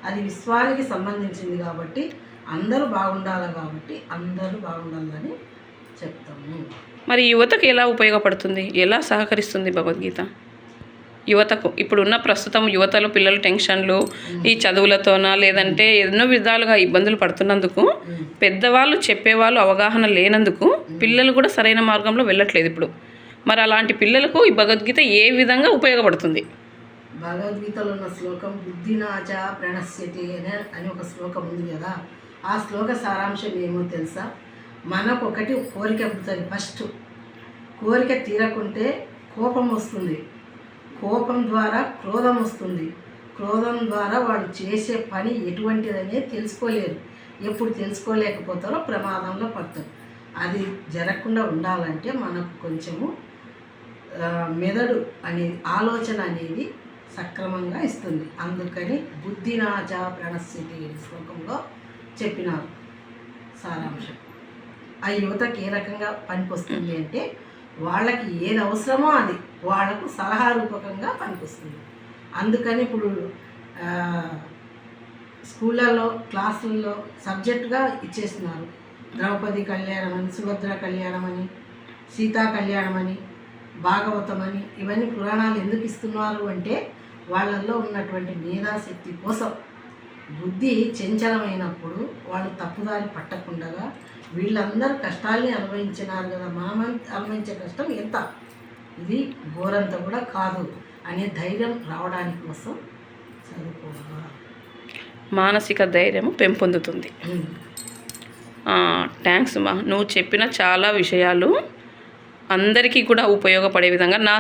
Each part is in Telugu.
అది విశ్వానికి సంబంధించింది కాబట్టి అందరూ బాగుండాలి కాబట్టి అందరూ బాగుండాలని చెప్తాము. మరి యువతకు ఎలా ఉపయోగపడుతుంది, ఎలా సహకరిస్తుంది భగవద్గీత యువతకు? ఇప్పుడున్న ప్రస్తుతం యువతలో పిల్లలు టెన్షన్లు ఈ చదువులతోనా లేదంటే ఎన్నో విధాలుగా ఇబ్బందులు పడుతున్నందుకు పెద్దవాళ్ళు చెప్పేవాళ్ళు అవగాహన లేనందుకు పిల్లలు కూడా సరైన మార్గంలో వెళ్ళట్లేదు ఇప్పుడు. మరి అలాంటి పిల్లలకు ఈ భగవద్గీత ఏ విధంగా ఉపయోగపడుతుంది? భగవద్గీతలో ఉన్న శ్లోకం బుద్ధినాచ ప్రణశ్యతి అని ఒక శ్లోకం ఉంది కదా, ఆ శ్లోక సారాంశం ఏమో తెలుసా? మనకు ఒకటి కోరిక పుడుతుంది. ఫస్ట్ కోరిక తీరకుంటే కోపం వస్తుంది, కోపం ద్వారా క్రోధం వస్తుంది, క్రోధం ద్వారా వాడు చేసే పని ఎటువంటిదనే తెలుసుకోలేరు. ఎప్పుడు తెలుసుకోలేకపోతారో ప్రమాదంలో పడతారు. అది జరగకుండా ఉండాలంటే మనకు కొంచెము మెదడు అనేది ఆలోచన అనేది సక్రమంగా ఇస్తుంది. అందుకని బుద్ధినాచ ప్రణశ్యతి శ్లోకంలో చెప్పినారు సారాంశం. ఆ యువతకి ఏ రకంగా పనికొస్తుంది అంటే వాళ్ళకి ఏది అవసరమో అది వాళ్ళకు సలహా రూపకంగా పనికొస్తుంది. అందుకని ఇప్పుడు స్కూళ్ళల్లో క్లాసుల్లో సబ్జెక్టుగా ఇచ్చేస్తున్నారు. ద్రౌపది కళ్యాణం అని, సుభద్ర కళ్యాణం అని, సీతా కళ్యాణం అని, భాగవతం అని, ఇవన్నీ పురాణాలు ఎందుకు ఇస్తున్నారు అంటే వాళ్ళల్లో ఉన్నటువంటి మేధాశక్తి కోసం. బుద్ధి చంచలమైనప్పుడు వాళ్ళు తప్పుదారి పట్టకుండా వీళ్ళందరూ కష్టాల్ని అనుభవించినారు కదా, మనం అనుభవించే కష్టం ఎంత, ఇది ఘోరంత కూడా కాదు అనే ధైర్యం రావడానికి కోసం చదువుకోవాలి. మానసిక ధైర్యం పెంపొందుతుంది. థ్యాంక్స్ అమ్మా, నువ్వు చెప్పిన చాలా విషయాలు అందరికీ కూడా ఉపయోగపడే విధంగా నా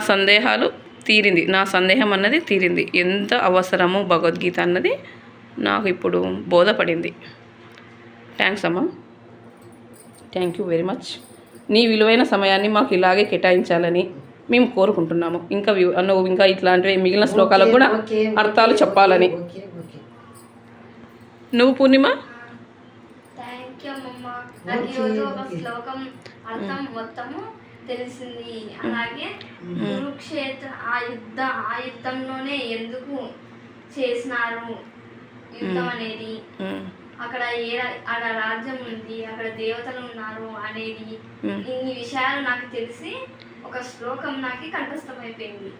సందేహం అన్నది తీరింది. ఎంత అవసరమో భగవద్గీత అన్నది నాకు ఇప్పుడు బోధపడింది. థ్యాంక్స్ అమ్మా, థ్యాంక్ యూ వెరీ మచ్. నీ విలువైన సమయాన్ని మాకు ఇలాగే కేటాయించాలని మేము కోరుకుంటున్నాము. నువ్వు ఇంకా ఇట్లాంటివి మిగిలిన శ్లోకాలకు కూడా అర్థాలు చెప్పాలని. నువ్వు పూర్ణిమ? థ్యాంక్ యూ అమ్మమ్మ. నాకు ఈరోజు ఒక శ్లోకం అర్థం మొత్తము తెలిసింది. అలాగే కురుక్షేత్ర ఆ యుద్ధంలోనే ఎందుకు చేసినారు యుద్ధం అనేది, అక్కడ ఆడ రాజ్యం ఉంది, అక్కడ దేవతలు ఉన్నారు అనేది, ఇన్ని విషయాలు నాకు తెలిసి ఒక శ్లోకం నాకు కంఠస్థమైపోయింది.